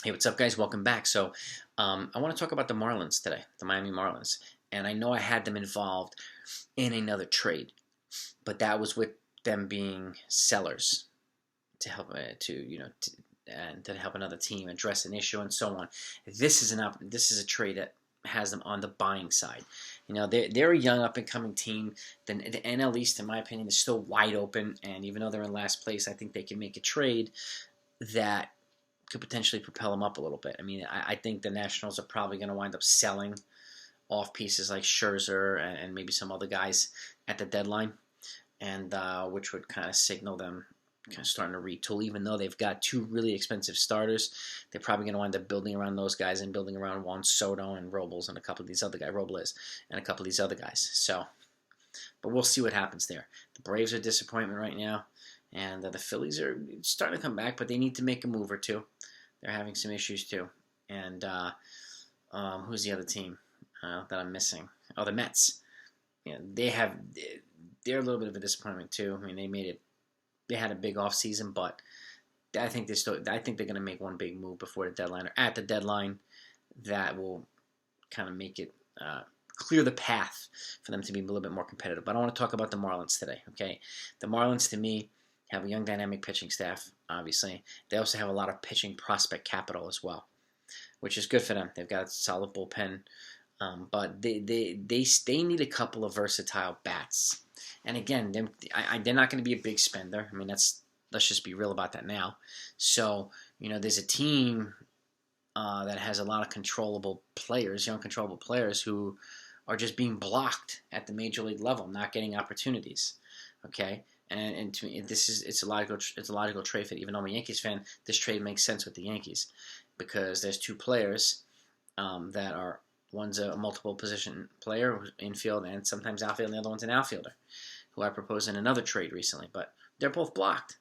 Hey, what's up, guys? Welcome back. I want to talk about the Marlins today, the Miami Marlins. And I know I had them involved in another trade, but that was with them being sellers to help and to help another team address an issue and so on. This is a trade that has them on the buying side. They're a young up and coming team. The NL East, in my opinion, is still wide open, and even though they're in last place, I think they can make a trade that could potentially propel them up a little bit. I think the Nationals are probably going to wind up selling off pieces like Scherzer and maybe some other guys at the deadline, and which would kind of signal them kind of starting to retool. Even though they've got two really expensive starters, they're probably going to wind up building around those guys and building around Juan Soto and Robles and a couple of these other guys, Robles and a couple of these other guys. But we'll see what happens there. The Braves are a disappointment right now. And the Phillies are starting to come back, but they need to make a move or two. They're having some issues too. And who's the other team that I'm missing? Oh, the Mets. They're a little bit of a disappointment too. They had a big off season, but I think they're going to make one big move before the deadline or at the deadline that will kind of make it clear the path for them to be a little bit more competitive. But I want to talk about the Marlins today. Okay, the Marlins to me have a young dynamic pitching staff, obviously. They also have a lot of pitching prospect capital as well, which is good for them. They've got a solid bullpen, but they need a couple of versatile bats. And again, they're not going to be a big spender. Let's just be real about that now. So, there's a team that has a lot of controllable players, young controllable players who are just being blocked at the major league level, not getting opportunities. Okay? And to me, it's a logical trade fit. Even though I'm a Yankees fan, this trade makes sense with the Yankees because there's two players that are one's a multiple position player, infield and sometimes outfield, and the other one's an outfielder, who I proposed in another trade recently. But they're both blocked,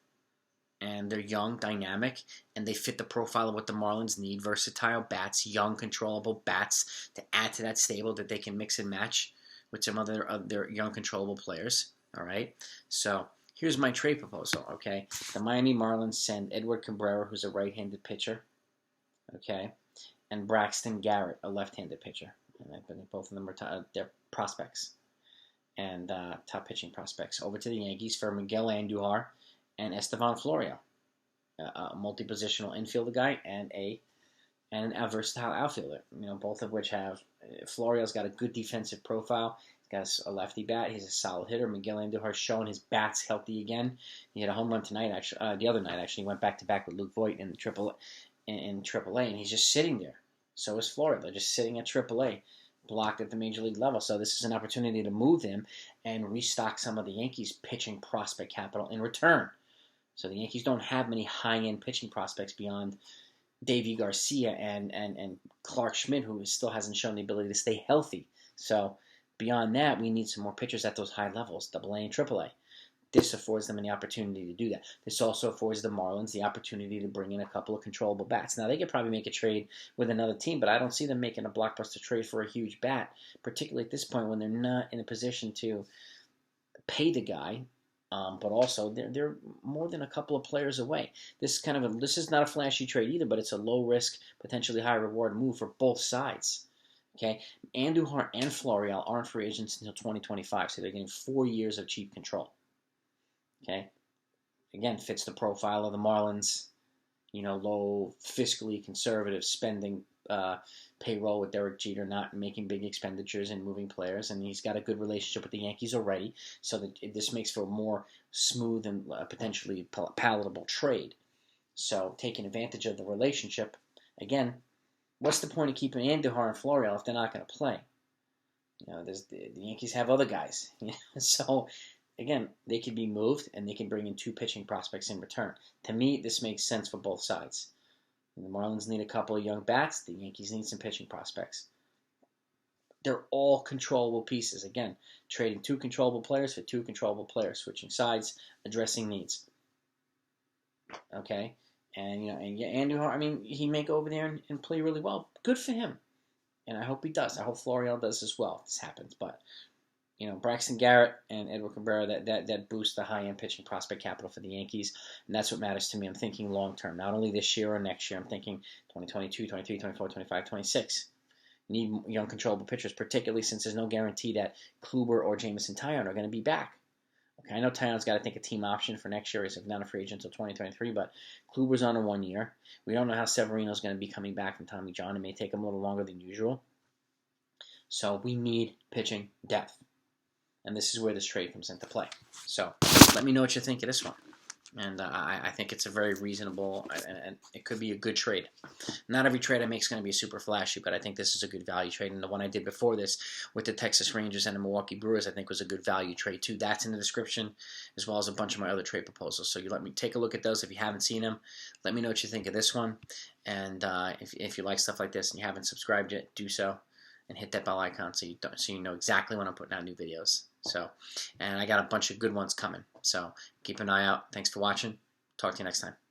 and they're young, dynamic, and they fit the profile of what the Marlins need: versatile bats, young, controllable bats to add to that stable that they can mix and match with some other of their young, controllable players. All right, so here's my trade proposal, okay? The Miami Marlins send Edward Cabrera, who's a right-handed pitcher, okay, and Braxton Garrett, a left-handed pitcher. And I think both of them are they're prospects and top pitching prospects. Over to the Yankees for Miguel Andujar and Estevan Florio, a multi-positional infielder guy and a versatile outfielder. Both of which have Florio's got a good defensive profile. Got a lefty bat. He's a solid hitter. Miguel Andujar's showing his bat's healthy again. He had a home run tonight. Actually, the other night actually, he went back to back with Luke Voit in the AAA, and he's just sitting there. So is Florida. They're just sitting at AAA, blocked at the major league level. So this is an opportunity to move him and restock some of the Yankees' pitching prospect capital in return. So the Yankees don't have many high-end pitching prospects beyond Davey Garcia and Clark Schmidt, who still hasn't shown the ability to stay healthy. So beyond that, we need some more pitchers at those high levels, AA and AAA. This affords them the opportunity to do that. This also affords the Marlins the opportunity to bring in a couple of controllable bats. Now, they could probably make a trade with another team, but I don't see them making a blockbuster trade for a huge bat, particularly at this point when they're not in a position to pay the guy, but also they're more than a couple of players away. This is not a flashy trade either, but it's a low risk, potentially high reward move for both sides. Okay, Andujar and Florial aren't free agents until 2025, so they're getting 4 years of cheap control. Okay, again, fits the profile of the Marlins. Low, fiscally conservative spending payroll with Derek Jeter, not making big expenditures and moving players, and he's got a good relationship with the Yankees already, so that this makes for a more smooth and potentially palatable trade. So, taking advantage of the relationship, again. What's the point of keeping Andujar and Florial if they're not going to play? The Yankees have other guys. So, again, they could be moved and they can bring in two pitching prospects in return. To me, this makes sense for both sides. The Marlins need a couple of young bats. The Yankees need some pitching prospects. They're all controllable pieces. Again, trading two controllable players for two controllable players, switching sides, addressing needs. Okay? And Andujar, he may go over there and play really well. Good for him. And I hope he does. I hope Florial does as well if this happens. But, Braxton Garrett and Edward Cabrera, that boosts the high-end pitching prospect capital for the Yankees, and that's what matters to me. I'm thinking long-term, not only this year or next year. I'm thinking 2022, 23, 24, 25, 26. You need young, controllable pitchers, particularly since there's no guarantee that Kluber or Jameson Taillon are going to be back. Okay, I know Taillon's got to take a team option for next year. He's not a free agent until 2023, but Kluber's on a 1 year. We don't know how Severino's going to be coming back from Tommy John. It may take him a little longer than usual. So we need pitching depth. And this is where this trade comes into play. So let me know what you think of this one. And I think it's a very reasonable, and it could be a good trade. Not every trade I make is going to be super flashy, but I think this is a good value trade. And the one I did before this with the Texas Rangers and the Milwaukee Brewers, I think was a good value trade too. That's in the description, as well as a bunch of my other trade proposals. So you let me take a look at those if you haven't seen them. Let me know what you think of this one. And if you like stuff like this and you haven't subscribed yet, do so. And hit that bell icon so you know exactly when I'm putting out new videos. And I got a bunch of good ones coming. So keep an eye out. Thanks for watching. Talk to you next time.